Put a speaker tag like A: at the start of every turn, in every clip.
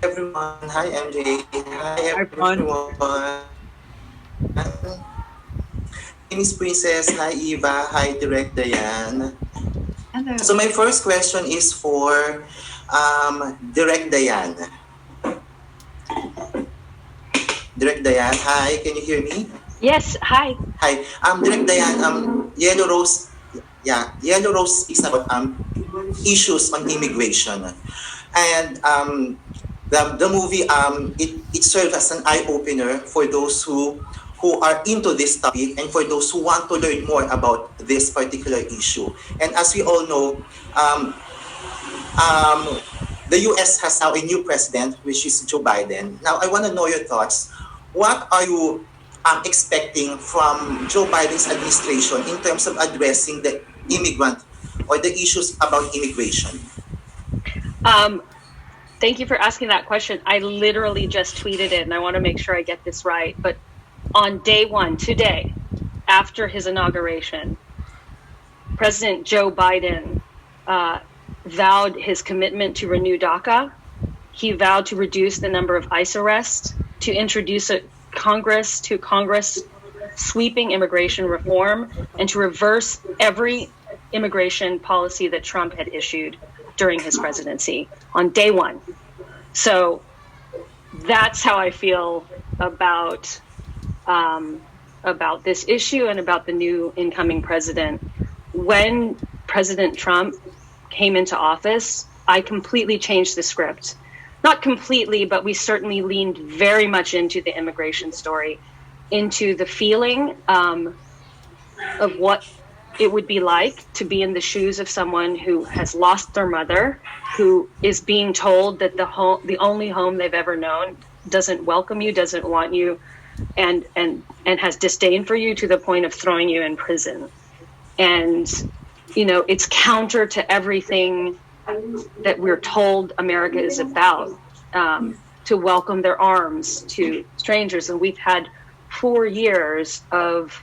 A: everyone. Hi, MJ. Hi,
B: Hi, Ron.
A: everyone. My name is Princess. Hi, Eva. Hi, Direct Diane. So
B: Hello.
A: my first question is for Direct Diane. Direct Diane, hi. Can you hear me?
C: Yes, hi.
A: Hi. Direct Diane. Yellow Rose. Yeah, Yellow Rose speaks about issues on immigration, and the movie it serves as an eye opener for those who are into this topic and for those who want to learn more about this particular issue. And as we all know, um, um, the US has now a new president, which is Joe Biden. Now, I want to know your thoughts. What are you expecting from Joe Biden's administration in terms of addressing the immigrant or the issues about immigration?
C: Um, Thank you for asking that question. I literally just tweeted it and I want to make sure I get this right. But on day one, today, after his inauguration, President Joe Biden uh, vowed his commitment to renew DACA. He vowed to reduce the number of ICE arrests, to introduce a Congress sweeping immigration reform, and to reverse every immigration policy that Trump had issued during his presidency on day one. So that's how I feel about this issue and about the new incoming president. When President Trump came into office, I completely changed the script. Not completely, but we certainly leaned very much into the immigration story, into the feeling of what it would be like to be in the shoes of someone who has lost their mother, who is being told that the only home they've ever known doesn't welcome you, doesn't want you, and has disdain for you to the point of throwing you in prison. And it's counter to everything that we're told America is about, to welcome their arms to strangers. And we've had 4 years of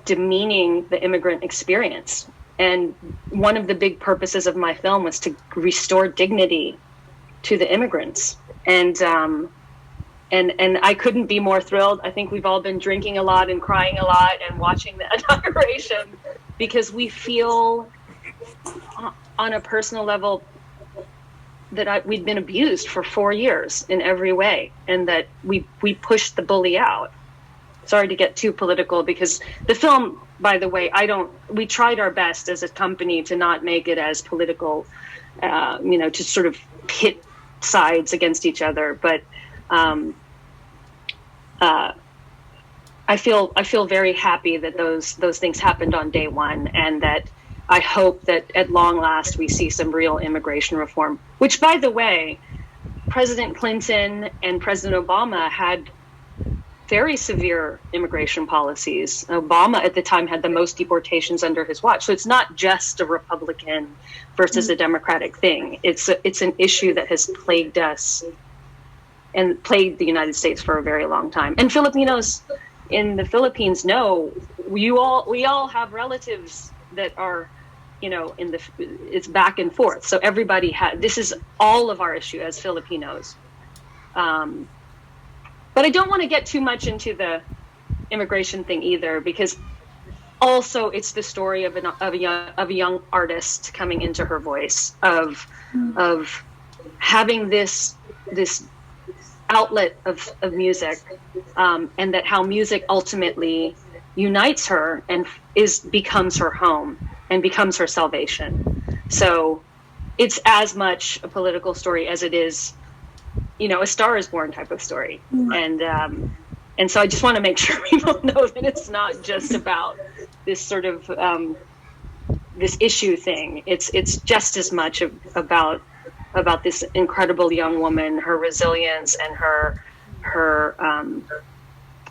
C: demeaning the immigrant experience. And one of the big purposes of my film was to restore dignity to the immigrants. And I couldn't be more thrilled. I think we've all been drinking a lot and crying a lot and watching the inauguration, because we feel on a personal level that we'd been abused for 4 years in every way, and that we pushed the bully out. Sorry to get too political, because the film, by the way, we tried our best as a company to not make it as political, to sort of pit sides against each other. But I feel very happy that those things happened on day one, and that I hope that at long last we see some real immigration reform, which, by the way, President Clinton and President Obama had very severe immigration policies. Obama at the time had the most deportations under his watch. So it's not just a Republican versus a Democratic thing. It's an issue that has plagued us and plagued the United States for a very long time. And Filipinos in the Philippines know we all have relatives that are, it's back and forth. So everybody this is all of our issue as Filipinos. But I don't want to get too much into the immigration thing either, because also it's the story of a young artist coming into her voice, of having this outlet of music, and that how music ultimately unites her and becomes her home and becomes her salvation. So it's as much a political story as it is, a Star is Born type of story. And so I just want to make sure people know that it's not just about this sort of this issue thing. It's just as much about this incredible young woman, her resilience, and her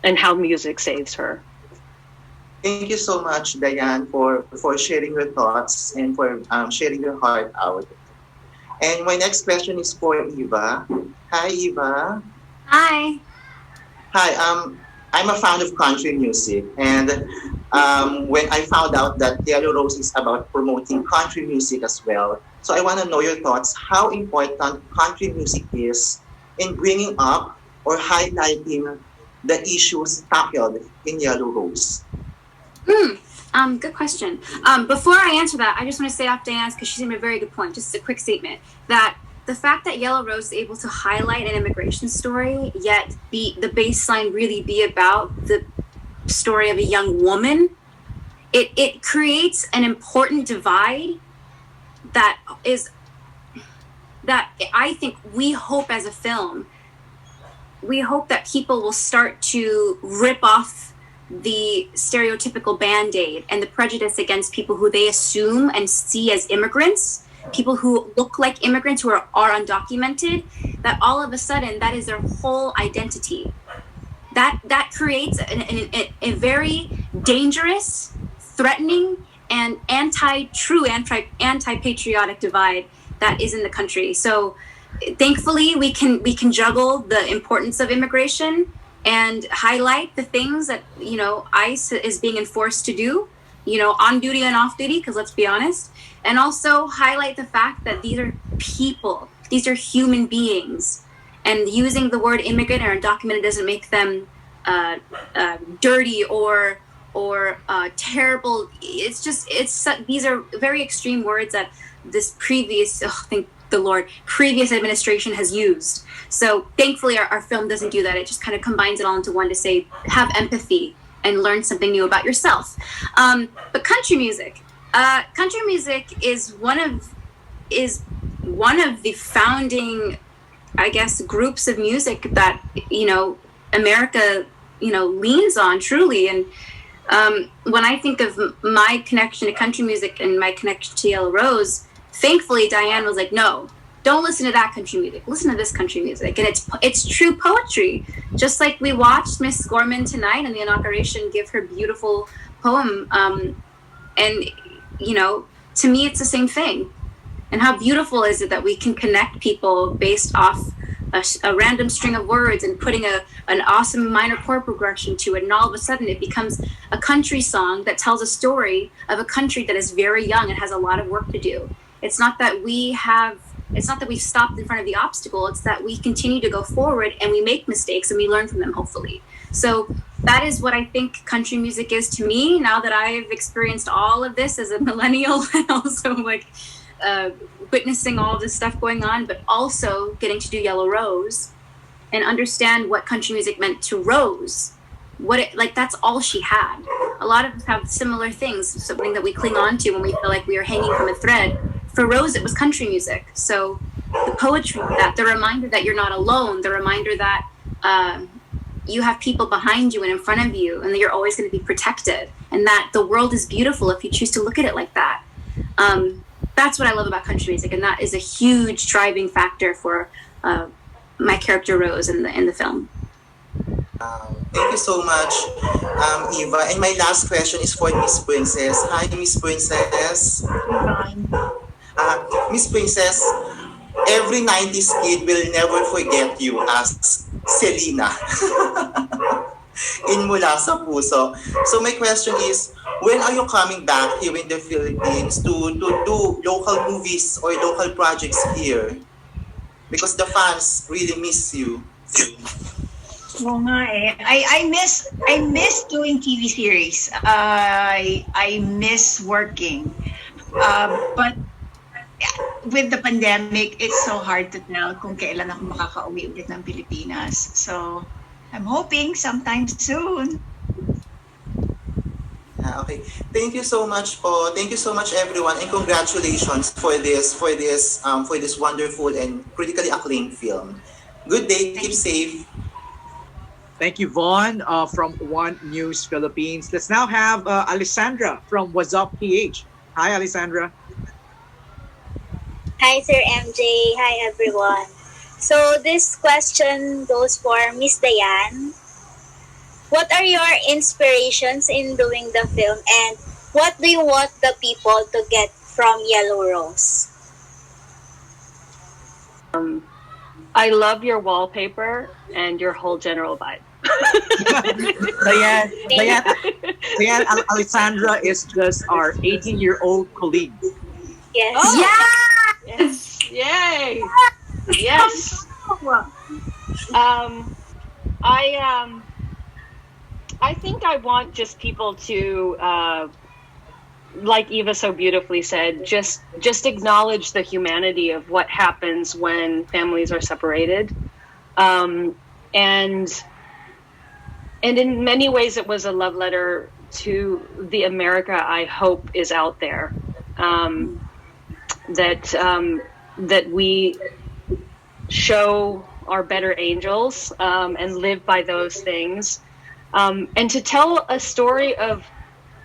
C: and how music saves her.
A: Thank you so much, Diane, for sharing your thoughts and for sharing your heart out. And my next question is for Eva. Hi, Eva.
D: Hi.
A: Hi. I'm a fan of country music, and when I found out that Yellow Rose is about promoting country music as well. So I want to know your thoughts, how important country music is in bringing up or highlighting the issues tackled in Yellow Rose.
B: Good question. Before I answer that, I just want to say off Diane's, because she made a very good point, just a quick statement, that the fact that Yellow Rose is able to highlight an immigration story, yet the baseline really be about the story of a young woman, it creates an important divide that I think we hope as a film, we hope that people will start to rip off the stereotypical Band-Aid and the prejudice against people who they assume and see as immigrants, people who look like immigrants who are undocumented, that all of a sudden that is their whole identity. That creates a very dangerous, threatening, and anti-patriotic divide that is in the country. So thankfully we can juggle the importance of immigration and highlight the things that, you know, ICE is being enforced to do, you know, on duty and off duty, because let's be honest, and also highlight the fact that these are people, these are human beings, and using the word immigrant or undocumented doesn't make them dirty or terrible. It's just, these are very extreme words that this previous, thank the Lord, previous administration has used. So thankfully our film doesn't do that. It just kind of combines it all into one to say, have empathy and learn something new about yourself. But country music is one of the founding, I guess, groups of music that, you know, America, you know, leans on truly. And when I think of my connection to country music and my connection to Yellow Rose, thankfully Diane was like, no, don't listen to that country music, listen to this country music. And it's true poetry. Just like we watched Miss Gorman tonight in the inauguration give her beautiful poem. And, you know, to me, it's the same thing. And how beautiful is it that we can connect people based off a random string of words and putting an awesome minor chord progression to it, and all of a sudden it becomes a country song that tells a story of a country that is very young and has a lot of work to do. It's not that we've stopped in front of the obstacle, it's that we continue to go forward and we make mistakes and we learn from them, hopefully. So that is what I think country music is to me, now that I've experienced all of this as a millennial and also like witnessing all of this stuff going on, but also getting to do Yellow Rose and understand what country music meant to Rose. That's all she had. A lot of us have similar things, something that we cling on to when we feel like we are hanging from a thread. For Rose, it was country music. So the poetry, that the reminder that you're not alone, the reminder that you have people behind you and in front of you, and that you're always going to be protected, and that the world is beautiful if you choose to look at it like that. That's what I love about country music, and that is a huge driving factor for my character Rose in the film.
A: Thank you so much, Eva. And my last question is for Miss Princess. Hi, Miss Princess. Miss Princess, every 90s kid will never forget you as Selena in Mula sa Puso. So my question is, when are you coming back here in the Philippines to do local movies or local projects here? Because the fans really miss you.
D: Oo nga eh. I miss doing TV series. I miss working. But with the pandemic, it's so hard to tell kung kailan ako makaka-uwi ulit ng Pilipinas. So I'm hoping sometime soon.
A: Okay. Thank you so much po. Thank you so much everyone, and congratulations for this wonderful and critically acclaimed film. Good day, keep safe.
E: Thank you, Vaughn, from One News Philippines. Let's now have Alessandra from What's Up PH. Hi, Alessandra.
F: Hi, Sir MJ. Hi, everyone. So this question goes for Miss Diane. What are your inspirations in doing the film, and what do you want the people to get from Yellow Rose?
C: I love your wallpaper and your whole general vibe.
D: Diane,
E: Then Alessandra is just our 18-year-old colleague.
F: Yes.
C: Oh.
B: Yeah.
C: Yes. Yay. Yes. I think I want just people to, like Eva so beautifully said, just acknowledge the humanity of what happens when families are separated, and in many ways it was a love letter to the America I hope is out there, that we show our better angels, and live by those things, and to tell a story of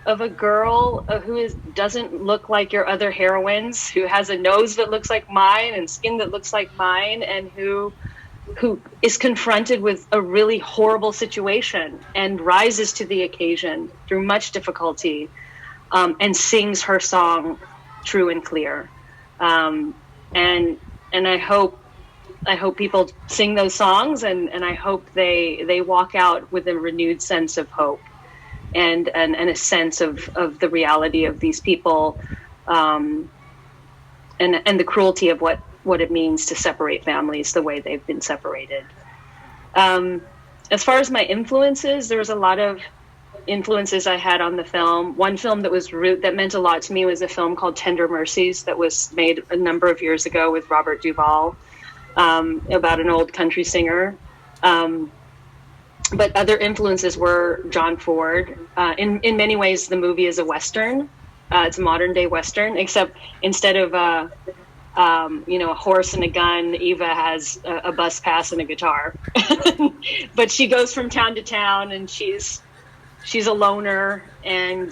C: a girl who doesn't look like your other heroines, who has a nose that looks like mine and skin that looks like mine, and who is confronted with a really horrible situation and rises to the occasion through much difficulty, and sings her song true and clear. And I hope people sing those songs, and I hope they walk out with a renewed sense of hope, and a sense of the reality of these people, and the cruelty of what it means to separate families the way they've been separated. As far as my influences, there was a lot of influences I had on the film. One film that meant a lot to me was a film called Tender Mercies that was made a number of years ago with Robert Duvall, about an old country singer. But other influences were John Ford. In many ways, the movie is a Western. It's a modern day Western, except instead of a horse and a gun, Eva has a bus pass and a guitar. But she goes from town to town, and she's a loner, and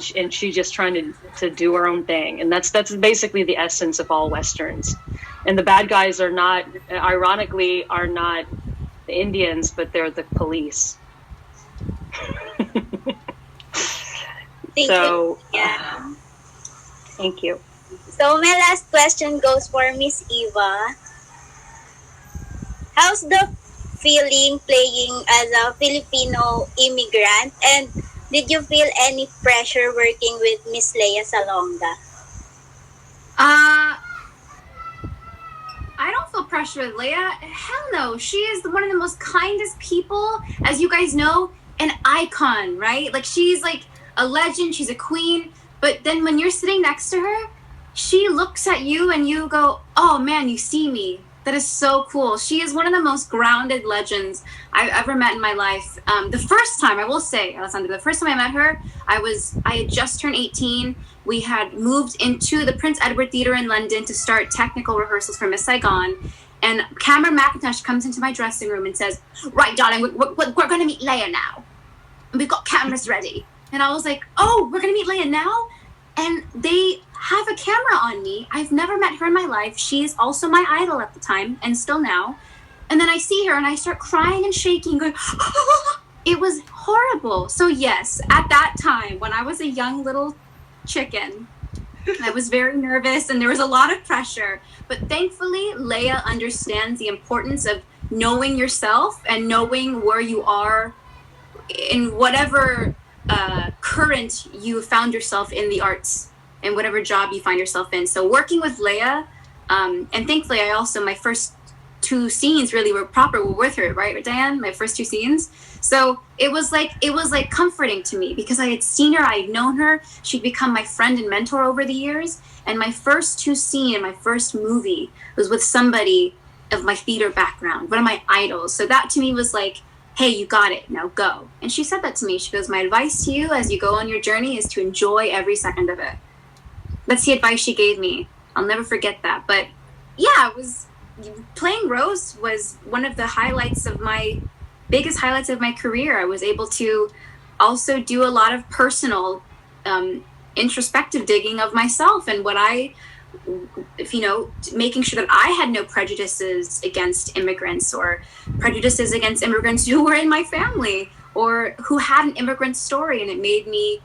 C: she's just trying to do her own thing. And that's basically the essence of all Westerns. And the bad guys are not the Indians, but they're the police.
F: Thank you. Yeah.
C: Thank you.
F: So my last question goes for Miss Eva. How's the feeling playing as a Filipino immigrant, and did you feel any pressure working with Miss Lea Salonga?
B: I don't feel pressure with Lea. Hell no. She is one of the most kindest people. As you guys know, an icon, right? Like, she's like a legend. She's a queen. But then when you're sitting next to her, she looks at you and you go, oh man, you see me. That is so cool. She is one of the most grounded legends I've ever met in my life. The first time, I will say, Alessandra, the first time I met her, I had just turned 18. We had moved into the Prince Edward Theatre in London to start technical rehearsals for Miss Saigon. And Cameron McIntosh comes into my dressing room and says, right, darling, we're going to meet Lea now. And we've got cameras ready. And I was like, oh, we're going to meet Lea now? And they have a camera on me. I've never met her in my life. She is also my idol at the time, and still now. And then I see her and I start crying and shaking, going, it was horrible. So yes, at that time, when I was a young little chicken, I was very nervous and there was a lot of pressure. But thankfully, Lea understands the importance of knowing yourself and knowing where you are in whatever current you found yourself in the arts, and whatever job you find yourself in. So working with Lea, and thankfully my first two scenes really were with her, right, Diane? My first two scenes. So it was like comforting to me because I had seen her, I had known her. She'd become my friend and mentor over the years. And my first two scenes in my first movie was with somebody of my theater background, one of my idols. So that to me was like, hey, you got it, now go. And she said that to me. She goes, my advice to you as you go on your journey is to enjoy every second of it. That's the advice she gave me. I'll never forget that. But yeah, playing Rose was one of the biggest highlights of my career. I was able to also do a lot of personal introspective digging of myself and making sure that I had no prejudices against immigrants or prejudices against immigrants who were in my family or who had an immigrant story. And it made me,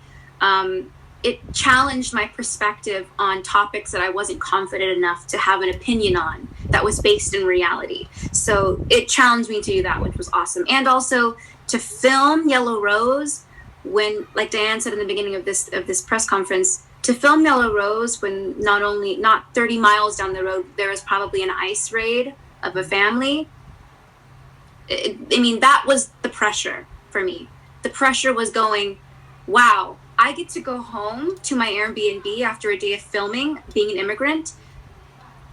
B: it challenged my perspective on topics that I wasn't confident enough to have an opinion on that was based in reality. So it challenged me to do that, which was awesome. And also to film Yellow Rose when, like Diane said in the beginning of this press conference, to film Yellow Rose when not 30 miles down the road there was probably an ICE raid of a family. I mean, that was the pressure for me. The pressure was going, wow, I get to go home to my Airbnb after a day of filming, being an immigrant.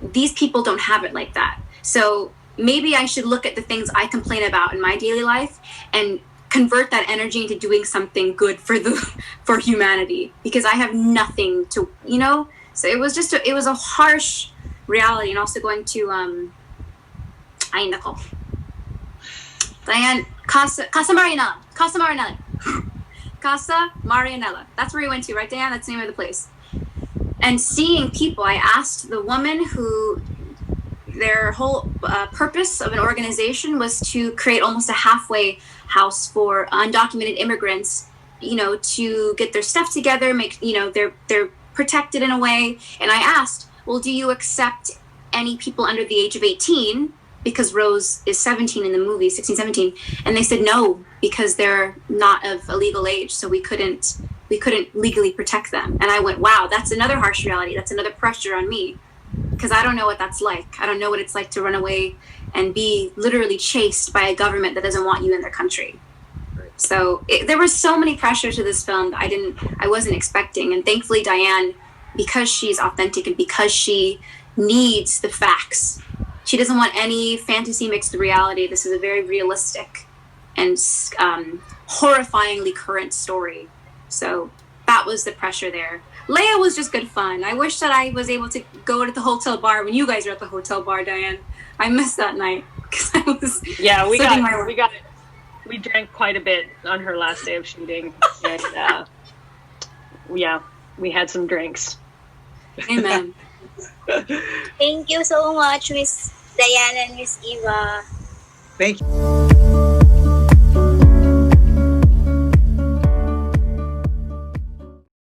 B: These people don't have it like that. So maybe I should look at the things I complain about in my daily life and convert that energy into doing something good for humanity, because I have nothing to, so it was just it was a harsh reality. And also going to ay nako, Diane, Casa Marianella, that's where we went to, right, Diane? That's the name of the place. And seeing people, I asked the woman who their whole purpose of an organization was to create almost a halfway house for undocumented immigrants, to get their stuff together, make, they're protected in a way. And I asked, well, do you accept any people under the age of 18? Because Rose is 17 in the movie, 16, 17. And they said no, because they're not of a legal age. So we couldn't legally protect them. And I went, wow, that's another harsh reality. That's another pressure on me. Because I don't know what that's like. I don't know what it's like to run away and be literally chased by a government that doesn't want you in their country. So there was so many pressures to this film that I wasn't expecting. And thankfully Diane, because she's authentic and because she needs the facts, she doesn't want any fantasy mixed with reality. This is a very realistic and horrifyingly current story. So that was the pressure there. Lea was just good fun. I wish that I was able to go to the hotel bar when you guys were at the hotel bar, Diane. I missed that night because I was
C: we drank quite a bit on her last day of shooting, and we had some drinks.
B: Amen.
F: Thank you so much, Miss Diane and Miss Eva.
E: Thank you.